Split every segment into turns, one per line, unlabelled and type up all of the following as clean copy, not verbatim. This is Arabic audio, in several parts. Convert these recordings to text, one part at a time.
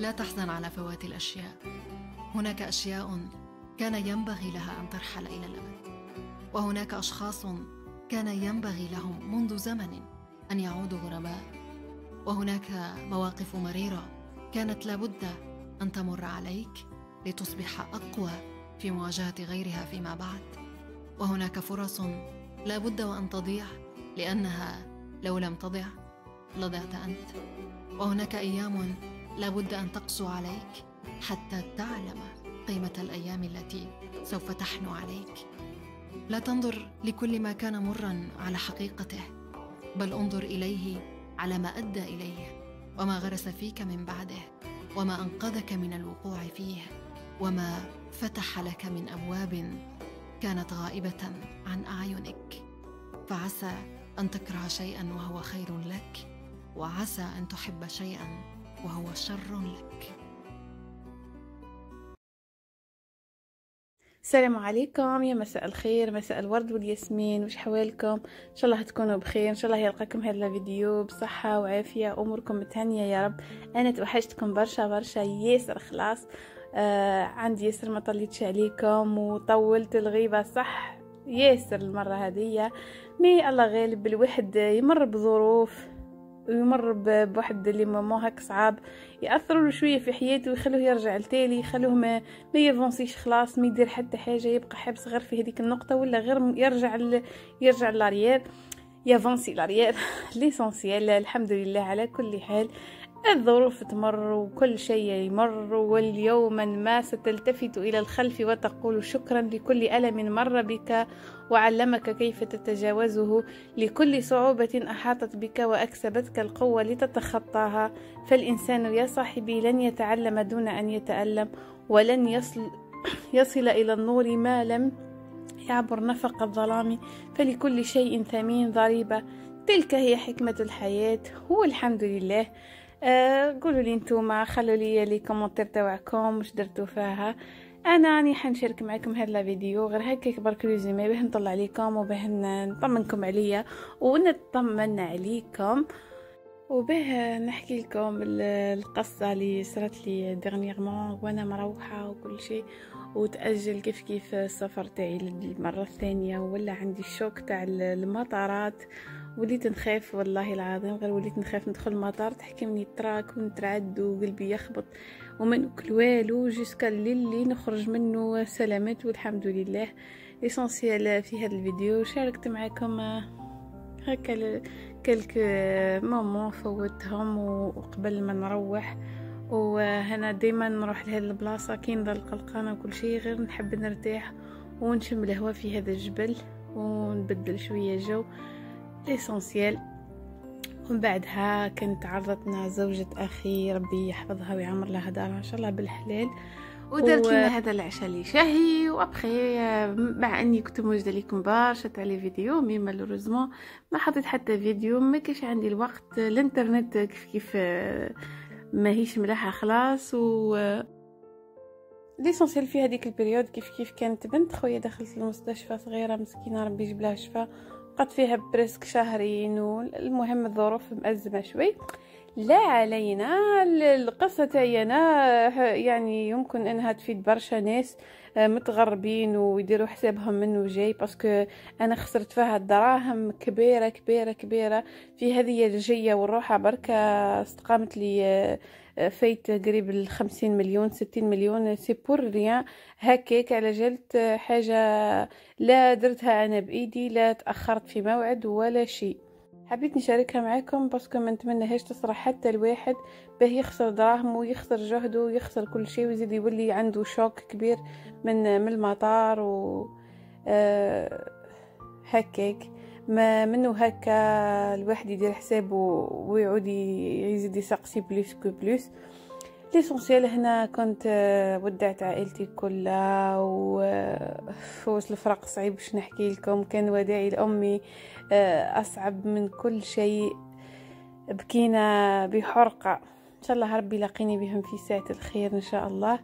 لا تحزن على فوات الأشياء. هناك أشياء كان ينبغي لها أن ترحل إلى الأبد، وهناك أشخاص كان ينبغي لهم منذ زمن أن يعودوا غرباء، وهناك مواقف مريرة كانت لابد أن تمر عليك لتصبح أقوى في مواجهة غيرها فيما بعد، وهناك فرص لابد وأن تضيع، لأنها لو لم تضع لضعت أنت، وهناك أيام لابد أن تقسو عليك حتى تعلم قيمة الأيام التي سوف تحنو عليك. لا تنظر لكل ما كان مرا على حقيقته، بل انظر إليه على ما أدى إليه، وما غرس فيك من بعده، وما أنقذك من الوقوع فيه، وما فتح لك من أبواب كانت غائبة عن أعينك. فعسى أن تكره شيئا وهو خير لك، وعسى أن تحب شيئا وهو شر لك.
السلام عليكم، يا مساء الخير، مساء الورد والياسمين. وش حوالكم؟ ان شاء الله تكونوا بخير، ان شاء الله يلقاكم هذا الفيديو بصحه وعافيه، اموركم متهنيه يا رب. انا توحشتكم برشا برشا ياسر، خلاص عندي ياسر ما طليتش عليكم وطولت الغيبه صح ياسر المره هذه. مي الله غالب، الواحد يمر بظروف ويمر بواحد لي مومون هك صعاب ياثروا له شويه في حياته ويخلوه يرجع لتالي، يخلوه ما يفونسيش، خلاص ما يدير حتى حاجه، يبقى حابس غير في هذيك النقطه، ولا غير يرجع لاريير، يافونسي لاريير. ليسونسيال الحمد لله على كل حال. الظروف تمر وكل شيء يمر، واليوما ما ستلتفت إلى الخلف وتقول شكرا لكل ألم مر بك وعلمك كيف تتجاوزه، لكل صعوبة أحاطت بك وأكسبتك القوة لتتخطاها. فالإنسان يا صاحبي لن يتعلم دون أن يتألم، ولن يصل إلى النور ما لم يعبر نفق الظلام. فلكل شيء ثمين ضريبة، تلك هي حكمة الحياة، والحمد لله. قولوا لي انتوما، خلوا لي كومنتير تاعكم واش درتوا فيها. انا راني حنشارك معكم هذا الفيديو غير هكاك برك ريزومي باه نطلع عليكم وباه نطمنكم عليا ونطمن عليكم، وباه نحكي لكم القصه اللي صارت لي ديرنييرمون وانا مروحه وكل شيء، وتاجل كيف السفر تاعي للمره الثانيه، ولا عندي الشوك تاع المطارات، وليت نخاف والله العظيم، غير وليت نخاف ندخل المطار تحكمني التراك ونترعد وقلبي يخبط وما ناكل والو جوسكا اللي نخرج منه سلامات والحمد لله. ليسونسيال في هذا الفيديو شاركت معكم هكا كلك مومون فوتهم وقبل ما نروح. وهنا ديما نروح لهذه البلاصه كي نضل قلقانه وكل شيء، غير نحب نرتاح ونشم الهواء في هذا الجبل ونبدل شويه جو. ليسونسيال. ومن بعدها كنت عرضتنا زوجة اخي ربي يحفظها ويعمر لها دارها ان شاء الله بالحلال، ودرت لنا هذا العشاء اللي شهي. وابخي مع اني كنت موجده لكم برشا تاع لي فيديو، مي مالوريزمون ما حطيت حتى فيديو، ما كاش عندي الوقت، الانترنت كيف ماهيش ملاحه خلاص. و ليسونسيال في هذيك البريود كيف كانت بنت خويا دخلت المستشفى صغيره مسكينه ربي يجيب لها شفاء، قد فيها بريسك شهرين، والمهم الظروف مأزمه شوي. لا علينا القصة تاعي انا يعني يمكن انها تفيد برشا ناس متغربين ويديروا حسابهم منه جاي، باسكو انا خسرت فيها الدراهم كبيرة كبيرة كبيرة في هذه الجية والروحة، بركة استقامت لي فايت قريب 50 مليون 60 مليون، سي بور ريان هكاك، على جلت حاجة لا درتها انا بايدي، لا تأخرت في موعد ولا شيء. حبيت نشاركها معاكم باسكو ما نتمنىهاش تصرح حتى الواحد باه يخسر دراهم ويخسر جهده ويخسر كل شيء ويزيد يولي عنده شوك كبير من المطار و هكاك. ما منه هكا الواحد يدير حسابه ويعود يزيد يسقسي بليس كو بليس. ليسونسيال هنا كنت ودعت عائلتي كلها وفوز الفراق صعيب باش نحكي لكم، كان وداعي لأمي أصعب من كل شيء، بكينا بحرقة. إن شاء الله ربي يلاقيني بهم في ساعة الخير إن شاء الله.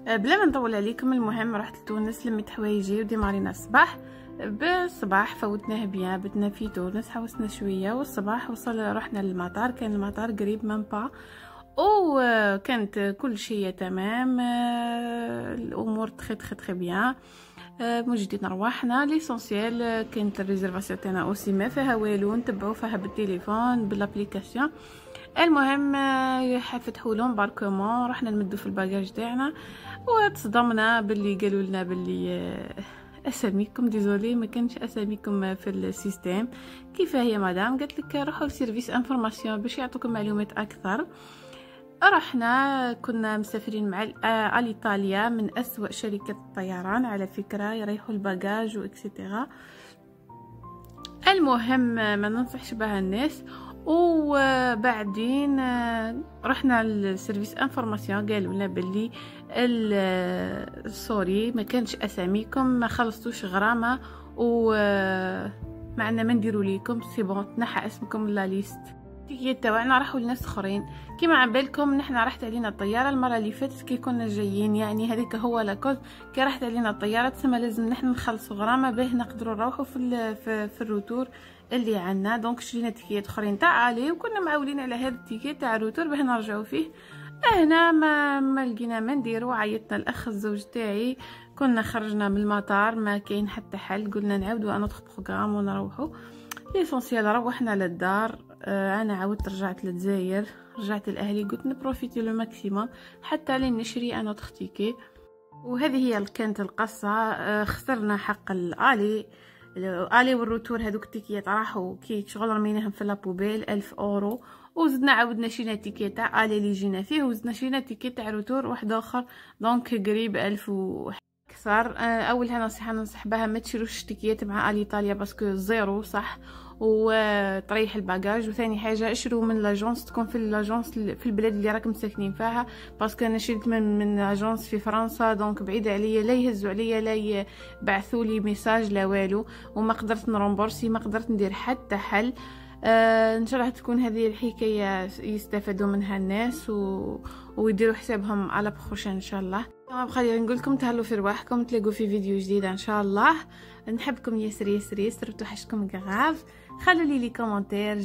بلا ما نطول عليكم، المهم رحت لتونس، لميت حوايجي وديمارينا الصباح. بالصباح فوتناه بيان، بتنا في تونس، حوسنا شويه، والصباح رحنا للمطار. كان المطار قريب من با، وكانت كل شيء تمام. الامور تخي بيان. موجودين رواحنا ليسونسيال. كانت الريزرفاسيون تاعنا اوسي ما فيها والو، نتبعوا فيها بالتليفون بالابليكاسيون. المهم فتحوا لهم باركومون، رحنا نمدوا في الباجاج تاعنا، وتصدمنا باللي قالوا لنا باللي اساميكم ديزولي ما كانش اساميكم في السيستم. كيف هي مدام؟ قالت لك روحوا لسيرفيس انفورماسيون باش يعطوكم معلومات اكثر. رحنا كنا مسافرين مع اليطاليا، من أسوأ شركات الطيران على فكرة، يريحوا الباجاج واكسيتيرا. المهم ما ننصحش بها الناس. وبعدين رحنا للسيرفيس انفورماسيون، قالوا لنا باللي سوري ما كانش اساميكم، ما خلصتوش غرامه، و معنا ما نديروا ليكم سي بون، تنحى اسمكم من لا ليست. التيكيت تاعنا راحوا لناس اخرين. كيما عبالكم نحنا راحت علينا الطياره المره اللي فاتت كي كنا جايين، يعني هذيك هو لاكوز كي راحت علينا الطياره، تسمى لازم نحنا نخلصوا غرامه باه نقدروا نروحوا في الروتور اللي عندنا. دونك شرينا تيكيت اخرين تاع عالي، وكنا معولين على هذا التيكيت تاع الروتور باه نرجعوا فيه. هنا ما لقينا ما نديروا، عيطنا الاخ الزوج تاعي، كنا خرجنا من المطار ما كاين حتى حل، قلنا نعاودوا انوتر بروغرام ونروحوا. ليسونسيال روحنا للدار. انا عاودت رجعت للجزائر، رجعت لاهلي، قلت نبروفيتي لو ماكسيموم حتى لين نشري انا تيكي. وهذه هي كانت القصه. خسرنا حق الالي والروتور، هذوك التيكيات راحوا كي شغل رميناهم في لابوبيل 1000 اورو. وزدنا عاودنا شينا تيكيت تاع الي اللي جينا فيه، وزدنا شينا تيكيت تاع روتور واحد اخر، دونك قريب 1000 اكثر. اولها نصيحه ننصح بها ما تشروش تيكيات مع ايطاليا باسكو زيرو صح وطريح الباجاج. وثاني حاجه اشروا من لاجونس، تكون في لاجونس في البلاد اللي راكم ساكنين فيها، باسكو انا شريت من لاجونس في فرنسا دونك بعيده عليا، لا يهزوا عليا لا يبعثوا لي ميساج لا والو، وما قدرت نرومبورسي، ما قدرت ندير حتى حل. ان شاء الله تكون هذه الحكايه يستفادوا منها الناس ويديروا حسابهم على بروشين ان شاء الله. ما بقى لي نقول لكم تهلوا في رواحكم، تلاقوا في فيديو جديد ان شاء الله. نحبكم ياسر ياسر ياسر، توحشكم غراف. خلوا لي كومونتير